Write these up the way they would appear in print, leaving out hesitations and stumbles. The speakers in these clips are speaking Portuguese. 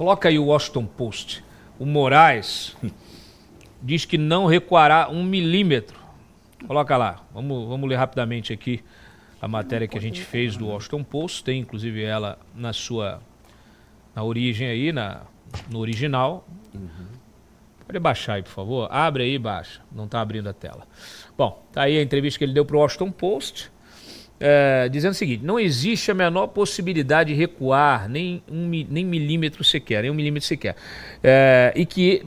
Coloca aí o Washington Post. O Moraes diz que não recuará 1 milímetro. Coloca lá. Vamos ler rapidamente aqui a matéria que a gente fez do Washington Post. Tem inclusive ela na origem aí, no original. Pode baixar aí, por favor. Abre aí e baixa. Não está abrindo a tela. Bom, tá aí a entrevista que ele deu para o Washington Post. Dizendo o seguinte: não existe a menor possibilidade de recuar, nem milímetro sequer, nem 1 milímetro sequer. E que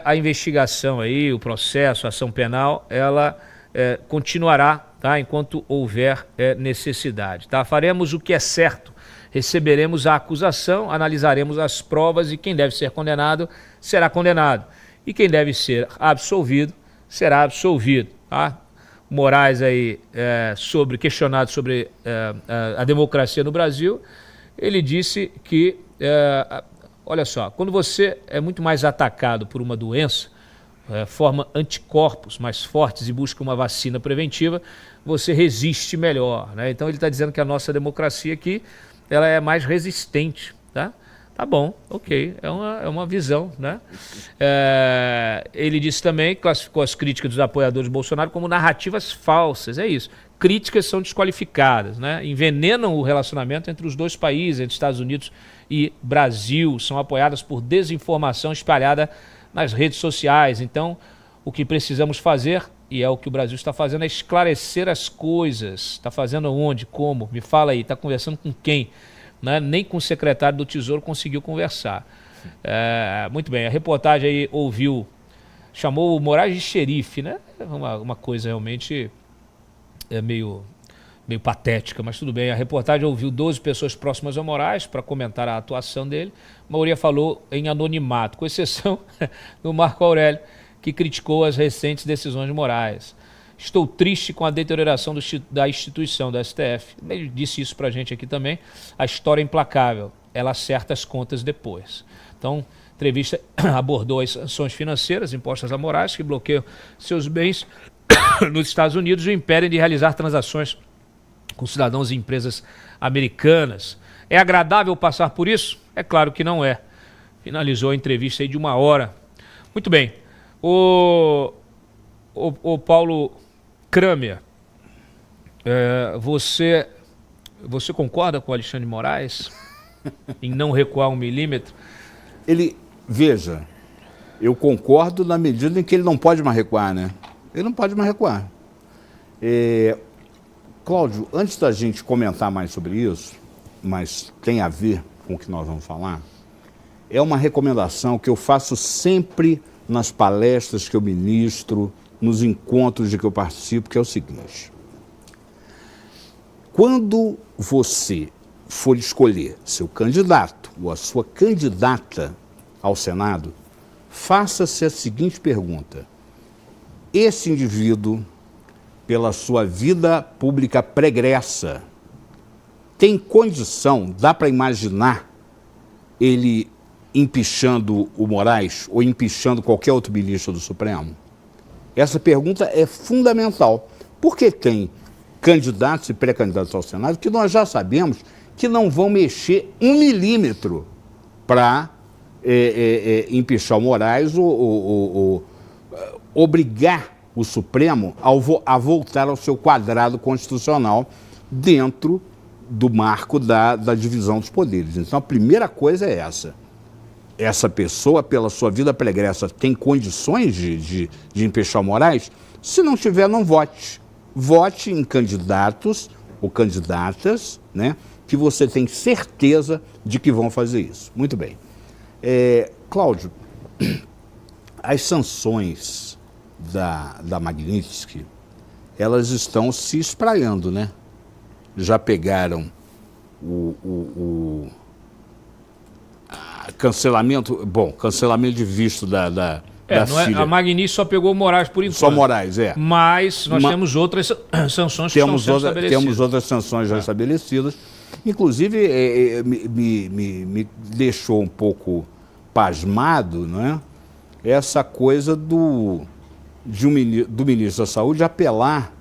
a investigação aí, o processo, a ação penal, ela continuará, tá, enquanto houver necessidade. Tá? Faremos o que é certo, receberemos a acusação, analisaremos as provas e quem deve ser condenado será condenado. E quem deve ser absolvido será absolvido. Tá? Moraes aí, questionado sobre a democracia no Brasil, ele disse que, olha só, quando você é muito mais atacado por uma doença, forma anticorpos mais fortes e busca uma vacina preventiva, você resiste melhor, né? Então ele está dizendo que a nossa democracia aqui, ela é mais resistente, tá? Tá bom, ok, é uma visão, né? Ele disse também, classificou as críticas dos apoiadores de Bolsonaro como narrativas falsas, é isso. Críticas são desqualificadas, né? Envenenam o relacionamento entre os dois países, entre Estados Unidos e Brasil, são apoiadas por desinformação espalhada nas redes sociais. Então, o que precisamos fazer, e é o que o Brasil está fazendo, é esclarecer as coisas. Está fazendo onde, como? Me fala aí, está conversando com quem? Né? Nem com o secretário do Tesouro conseguiu conversar. Muito bem, a reportagem aí chamou o Moraes de xerife, né? Uma coisa realmente meio patética, mas tudo bem. A reportagem ouviu 12 pessoas próximas ao Moraes para comentar a atuação dele. A maioria falou em anonimato, com exceção do Marco Aurélio, que criticou as recentes decisões de Moraes. Estou triste com a deterioração da instituição, da STF. Ele disse isso para a gente aqui também. A história é implacável, ela acerta as contas depois. Então, a entrevista abordou as sanções financeiras impostas a Moraes, que bloqueiam seus bens nos Estados Unidos e o impedem de realizar transações com cidadãos e empresas americanas. É agradável passar por isso? É claro que não é. Finalizou a entrevista aí de 1 hora. Muito bem. O Paulo Kramer, você concorda com o Alexandre de Moraes em não recuar 1 milímetro? Veja, eu concordo na medida em que ele não pode mais recuar, né? Ele não pode mais recuar. Cláudio, antes da gente comentar mais sobre isso, mas tem a ver com o que nós vamos falar, é uma recomendação que eu faço sempre nas palestras que eu ministro, nos encontros de que eu participo, que é o seguinte: quando você for escolher seu candidato ou a sua candidata ao Senado, faça-se a seguinte pergunta: esse indivíduo, pela sua vida pública pregressa, tem condição, dá para imaginar ele empichando o Moraes ou empichando qualquer outro ministro do Supremo? Essa pergunta é fundamental, porque tem candidatos e pré-candidatos ao Senado que nós já sabemos que não vão mexer 1 milímetro para empichar o Moraes ou obrigar o Supremo a voltar ao seu quadrado constitucional dentro do marco da divisão dos poderes. Então, a primeira coisa é essa. Essa pessoa, pela sua vida pregressa, tem condições de empichar o Moraes? Se não tiver, não vote. Vote em candidatos ou candidatas, né, que você tem certeza de que vão fazer isso. Muito bem. Cláudio, as sanções da Magnitsky, elas estão se espraiando, né? Já pegaram cancelamento de visto da filha. A Magnitsky só pegou o Moraes por enquanto. Só Moraes, Mas nós temos outras sanções que estão sendo estabelecidas. Temos outras sanções já estabelecidas. Inclusive, me deixou um pouco pasmado, não é? Essa coisa do ministro da Saúde apelar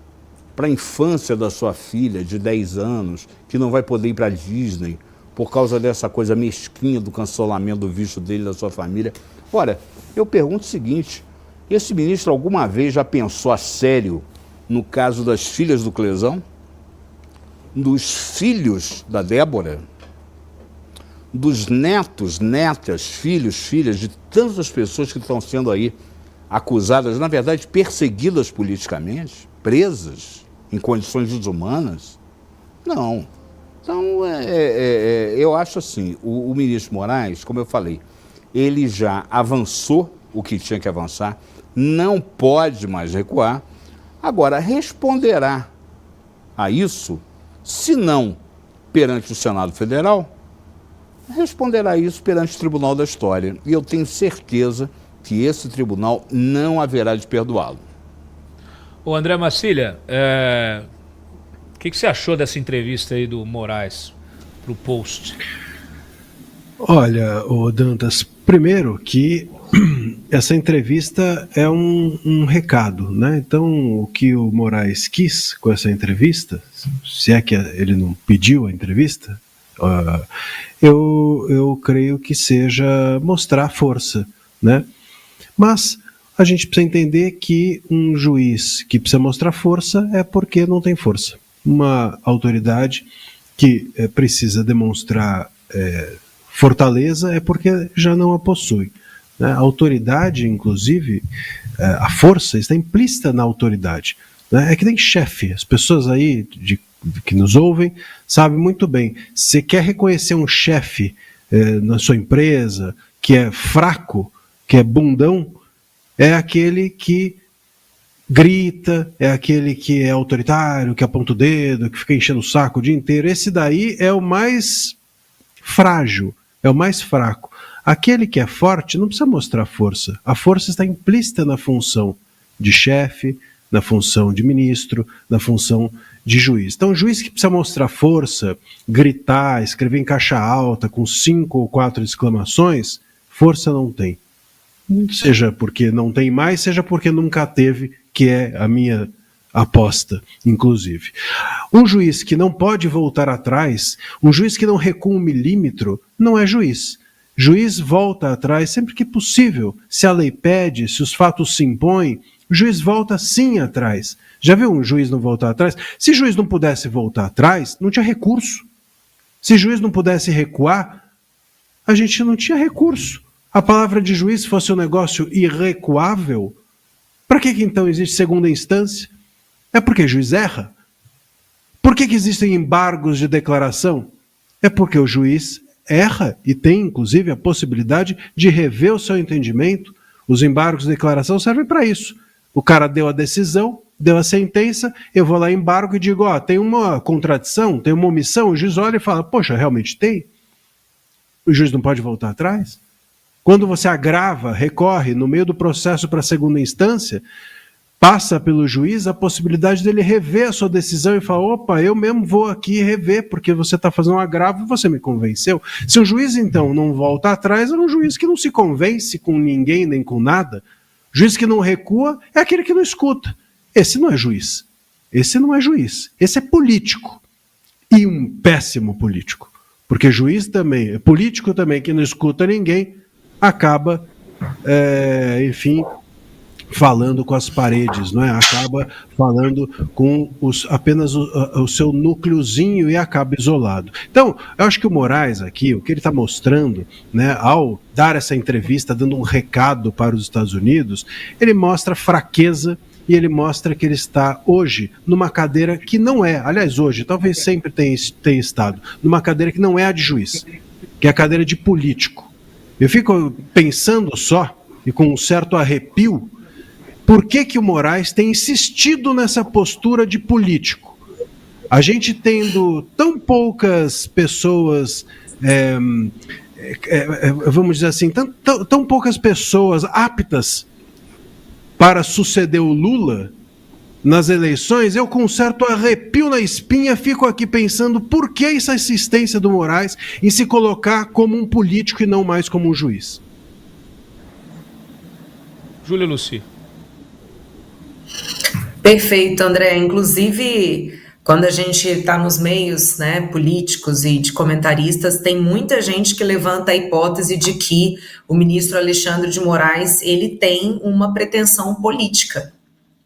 para a infância da sua filha de 10 anos, que não vai poder ir para a Disney, por causa dessa coisa mesquinha do cancelamento do visto dele, da sua família. Ora, eu pergunto o seguinte, esse ministro alguma vez já pensou a sério no caso das filhas do Clesão? Dos filhos da Débora? Dos netos, netas, filhos, filhas de tantas pessoas que estão sendo aí acusadas, na verdade, perseguidas politicamente, presas, em condições desumanas? Não. Então, eu acho assim, o ministro Moraes, como eu falei, ele já avançou o que tinha que avançar, não pode mais recuar. Agora, responderá a isso, se não perante o Senado Federal, responderá isso perante o Tribunal da História. E eu tenho certeza que esse tribunal não haverá de perdoá-lo. Ô André Marcília, o que você achou dessa entrevista aí do Moraes para o Post? Olha, ô Dantas, primeiro que essa entrevista é um recado, né? Então, o que o Moraes quis com essa entrevista, se é que ele não pediu a entrevista, eu creio que seja mostrar força, né? Mas a gente precisa entender que um juiz que precisa mostrar força é porque não tem força. Uma autoridade que precisa demonstrar fortaleza é porque já não a possui. Né? A autoridade, inclusive, a força está implícita na autoridade. Né? É que nem chefe. As pessoas aí que nos ouvem sabem muito bem. Se quer reconhecer um chefe na sua empresa que é fraco, que é bundão, é aquele que grita, é aquele que é autoritário, que aponta o dedo, que fica enchendo o saco o dia inteiro. Esse daí é o mais frágil, é o mais fraco. Aquele que é forte não precisa mostrar força. A força está implícita na função de chefe, na função de ministro, na função de juiz. Então, o juiz que precisa mostrar força, gritar, escrever em caixa alta, com 5 ou 4 exclamações, força não tem. Seja porque não tem mais, seja porque nunca teve, que é a minha aposta, inclusive. Um juiz que não pode voltar atrás, um juiz que não recua 1 milímetro, não é juiz. Juiz volta atrás sempre que possível. Se a lei pede, se os fatos se impõem, o juiz volta sim atrás. Já viu um juiz não voltar atrás? Se o juiz não pudesse voltar atrás, não tinha recurso. Se o juiz não pudesse recuar, a gente não tinha recurso. A palavra de juiz fosse um negócio irrecuável, para que então existe segunda instância? É porque o juiz erra. Por que existem embargos de declaração? É porque o juiz erra e tem, inclusive, a possibilidade de rever o seu entendimento. Os embargos de declaração servem para isso. O cara deu a decisão, deu a sentença, eu vou lá em embargo e digo, tem uma contradição, tem uma omissão, o juiz olha e fala, poxa, realmente tem? O juiz não pode voltar atrás? Quando você agrava, recorre no meio do processo para a segunda instância, passa pelo juiz a possibilidade dele rever a sua decisão e falar, opa, eu mesmo vou aqui rever, porque você está fazendo um agravo e você me convenceu. Se o juiz, então, não volta atrás, é um juiz que não se convence com ninguém nem com nada. O juiz que não recua é aquele que não escuta. Esse não é juiz. Esse não é juiz. Esse é político. E um péssimo político. Porque juiz também, político também, que não escuta ninguém, acaba, enfim, falando com as paredes, não é? Acaba falando com apenas o seu núcleozinho e acaba isolado. Então, eu acho que o Moraes aqui, o que ele está mostrando, né, ao dar essa entrevista, dando um recado para os Estados Unidos, ele mostra fraqueza e ele mostra que ele está hoje numa cadeira que não é, aliás hoje, talvez sempre tenha estado, numa cadeira que não é a de juiz, que é a cadeira de político. Eu fico pensando só, e com um certo arrepio, por que o Moraes tem insistido nessa postura de político? A gente tendo tão poucas pessoas, vamos dizer assim, tão poucas pessoas aptas para suceder o Lula nas eleições, eu com um certo arrepio na espinha fico aqui pensando por que essa insistência do Moraes em se colocar como um político e não mais como um juiz. Júlia Luci. Perfeito, André. Inclusive, Quando a gente está nos meios, né, políticos e de comentaristas, tem muita gente que levanta a hipótese de que o ministro Alexandre de Moraes ele tem uma pretensão política,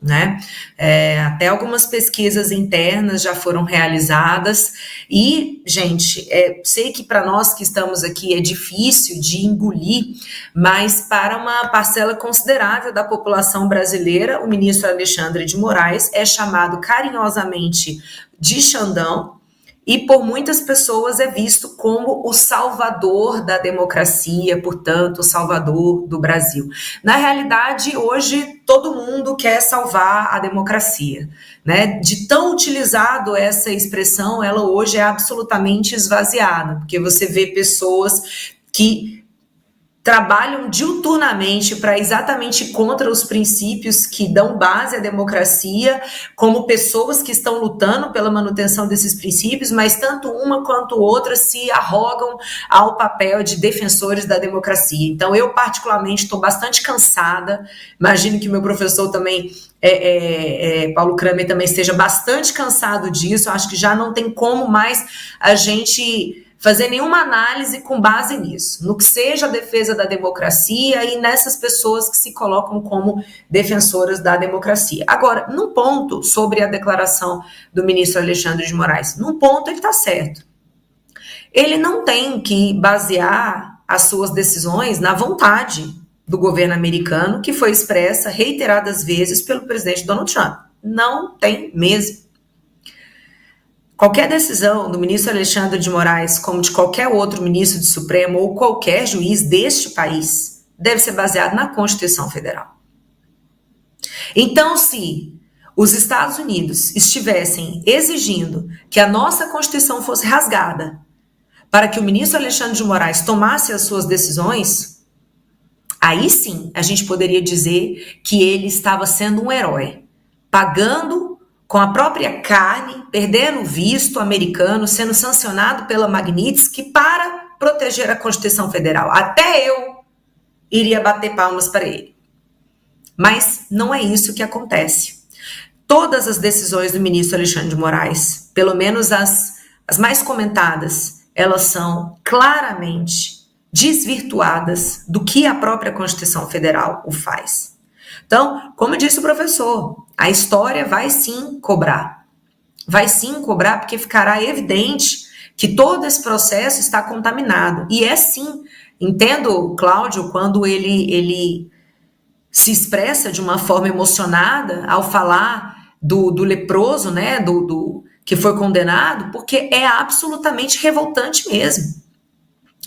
né? Até algumas pesquisas internas já foram realizadas e, gente, sei que para nós que estamos aqui é difícil de engolir, mas para uma parcela considerável da população brasileira, o ministro Alexandre de Moraes é chamado carinhosamente de Xandão, e por muitas pessoas é visto como o salvador da democracia, portanto, o salvador do Brasil. Na realidade, hoje, todo mundo quer salvar a democracia, né? De tão utilizado essa expressão, ela hoje é absolutamente esvaziada, porque você vê pessoas que trabalham diuturnamente para exatamente contra os princípios que dão base à democracia, como pessoas que estão lutando pela manutenção desses princípios, mas tanto uma quanto outra se arrogam ao papel de defensores da democracia. Então, eu particularmente estou bastante cansada, imagino que meu professor também, Paulo Kramer, também esteja bastante cansado disso, acho que já não tem como mais a gente fazer nenhuma análise com base nisso, no que seja a defesa da democracia e nessas pessoas que se colocam como defensoras da democracia. Agora, num ponto sobre a declaração do ministro Alexandre de Moraes, num ponto ele está certo. Ele não tem que basear as suas decisões na vontade do governo americano, que foi expressa reiteradas vezes pelo presidente Donald Trump. Não tem mesmo. Qualquer decisão do ministro Alexandre de Moraes, como de qualquer outro ministro do Supremo ou qualquer juiz deste país, deve ser baseada na Constituição Federal. Então, se os Estados Unidos estivessem exigindo que a nossa Constituição fosse rasgada para que o ministro Alexandre de Moraes tomasse as suas decisões, aí sim a gente poderia dizer que ele estava sendo um herói, pagando com a própria carne, perdendo o visto americano, sendo sancionado pela Magnitsky para proteger a Constituição Federal. Até eu iria bater palmas para ele. Mas não é isso que acontece. Todas as decisões do ministro Alexandre de Moraes, pelo menos as mais comentadas, elas são claramente desvirtuadas do que a própria Constituição Federal o faz. Então, como disse o professor, a história vai sim cobrar. Vai sim cobrar porque ficará evidente que todo esse processo está contaminado. E é sim, entendo o Cláudio quando ele se expressa de uma forma emocionada ao falar do leproso, né, do que foi condenado, porque é absolutamente revoltante mesmo.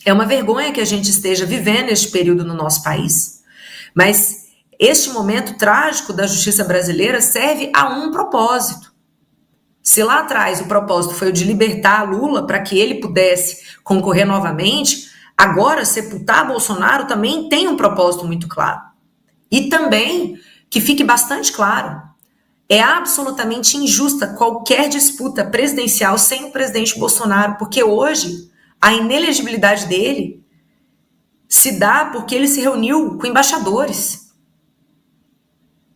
É uma vergonha que a gente esteja vivendo este período no nosso país. Mas este momento trágico da justiça brasileira serve a um propósito. Se lá atrás o propósito foi o de libertar Lula para que ele pudesse concorrer novamente, agora sepultar Bolsonaro também tem um propósito muito claro. E também, que fique bastante claro, é absolutamente injusta qualquer disputa presidencial sem o presidente Bolsonaro, porque hoje a inelegibilidade dele se dá porque ele se reuniu com embaixadores.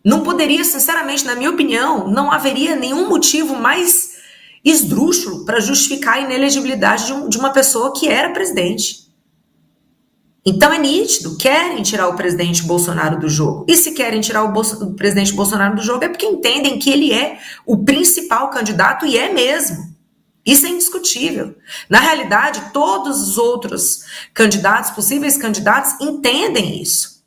Não poderia, sinceramente, na minha opinião, não haveria nenhum motivo mais esdrúxulo para justificar a inelegibilidade de uma pessoa que era presidente. Então é nítido, querem tirar o presidente Bolsonaro do jogo. E se querem tirar o presidente Bolsonaro do jogo é porque entendem que ele é o principal candidato e é mesmo. Isso é indiscutível. Na realidade, todos os outros candidatos, possíveis candidatos, entendem isso.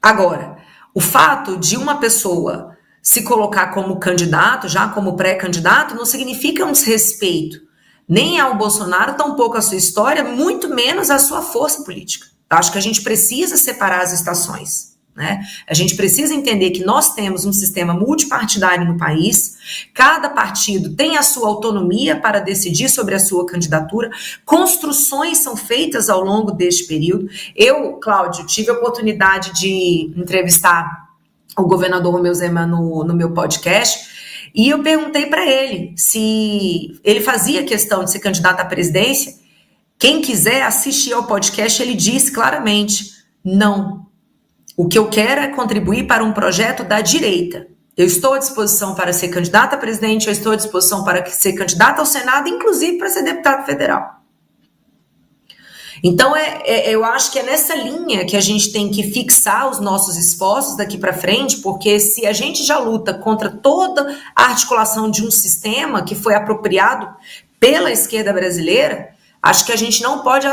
Agora, o fato de uma pessoa se colocar como candidato, já como pré-candidato, não significa um desrespeito nem ao Bolsonaro, tampouco à sua história, muito menos à sua força política. Acho que a gente precisa separar as estações, né? A gente precisa entender que nós temos um sistema multipartidário no país, cada partido tem a sua autonomia para decidir sobre a sua candidatura, construções são feitas ao longo deste período. Eu, Cláudio, tive a oportunidade de entrevistar o governador Romeu Zema no meu podcast, e eu perguntei para ele se ele fazia questão de ser candidato à presidência. Quem quiser assistir ao podcast, ele disse claramente, não. O que eu quero é contribuir para um projeto da direita. Eu estou à disposição para ser candidata a presidente, eu estou à disposição para ser candidata ao Senado, inclusive para ser deputado federal. Então, eu acho que é nessa linha que a gente tem que fixar os nossos esforços daqui para frente, porque se a gente já luta contra toda a articulação de um sistema que foi apropriado pela esquerda brasileira, acho que a gente não pode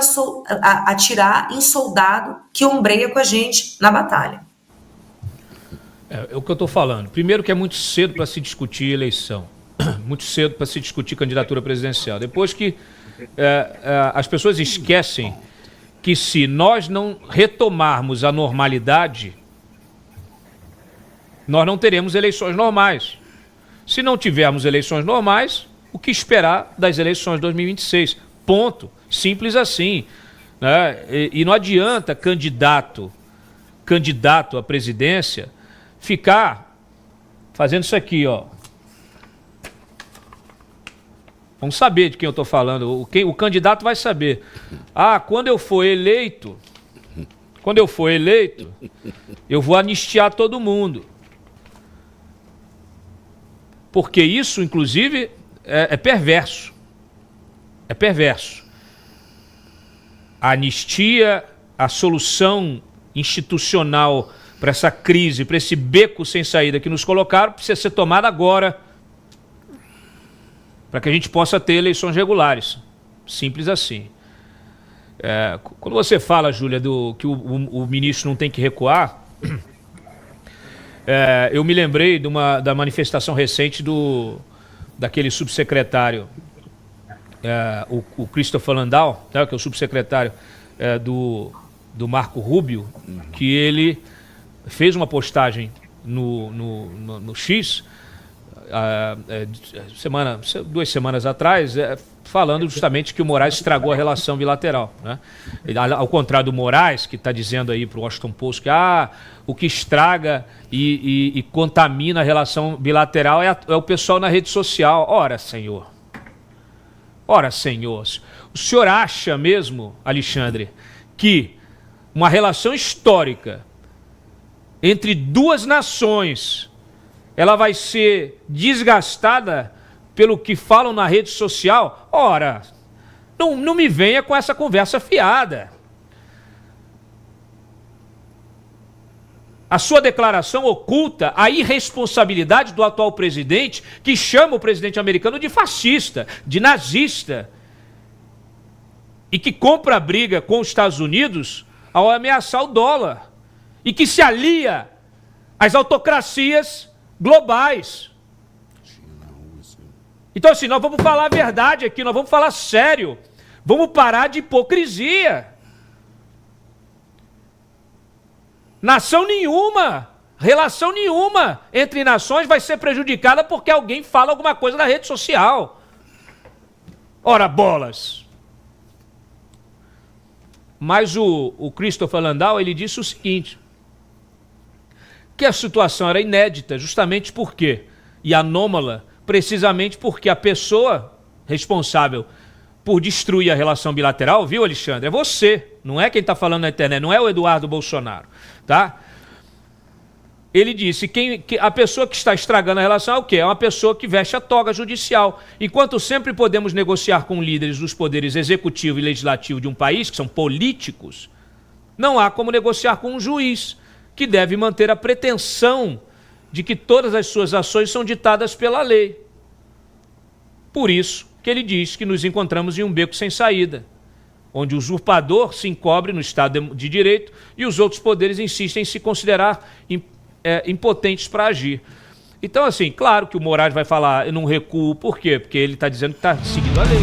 atirar em soldado que ombreia com a gente na batalha. É o que eu estou falando. Primeiro que é muito cedo para se discutir eleição. Muito cedo para se discutir candidatura presidencial. Depois que as pessoas esquecem que se nós não retomarmos a normalidade, nós não teremos eleições normais. Se não tivermos eleições normais, o que esperar das eleições de 2026? Ponto. Simples assim. Né? E não adianta candidato à presidência ficar fazendo isso aqui, ó. Vamos saber de quem eu estou falando. O candidato vai saber. Quando eu for eleito, eu vou anistiar todo mundo. Porque isso, inclusive, é perverso. É perverso. A anistia, a solução institucional para essa crise, para esse beco sem saída que nos colocaram, precisa ser tomada agora, para que a gente possa ter eleições regulares. Simples assim. Quando você fala, Júlia, que o ministro não tem que recuar, eu me lembrei da manifestação recente daquele subsecretário, o Christopher Landau, que é o subsecretário do Marco Rubio, que ele fez uma postagem no X, 2 semanas atrás, falando justamente que o Moraes estragou a relação bilateral, né? Ao contrário do Moraes, que está dizendo aí para o Washington Post que o que estraga e contamina a relação bilateral é o pessoal na rede social. Ora, senhor, o senhor acha mesmo, Alexandre, que uma relação histórica entre duas nações ela vai ser desgastada pelo que falam na rede social? Ora, não me venha com essa conversa fiada. A sua declaração oculta a irresponsabilidade do atual presidente, que chama o presidente americano de fascista, de nazista, e que compra a briga com os Estados Unidos ao ameaçar o dólar, e que se alia às autocracias globais. Então, assim, nós vamos falar a verdade aqui, nós vamos falar sério, vamos parar de hipocrisia. Nação nenhuma, relação nenhuma entre nações vai ser prejudicada porque alguém fala alguma coisa na rede social. Ora, bolas. Mas o Christopher Landau, ele disse o seguinte, que a situação era inédita, justamente por quê? E anômala, precisamente porque a pessoa responsável por destruir a relação bilateral, viu, Alexandre? É você, não é quem está falando na internet, não é o Eduardo Bolsonaro, tá? Ele disse que a pessoa que está estragando a relação é o quê? É uma pessoa que veste a toga judicial. Enquanto sempre podemos negociar com líderes dos poderes executivo e legislativo de um país, que são políticos, não há como negociar com um juiz, que deve manter a pretensão de que todas as suas ações são ditadas pela lei. Por isso que ele diz que nos encontramos em um beco sem saída, onde o usurpador se encobre no Estado de Direito e os outros poderes insistem em se considerar impotentes para agir. Então, assim, claro que o Moraes vai falar, eu não recuo, por quê? Porque ele está dizendo que está seguindo a lei.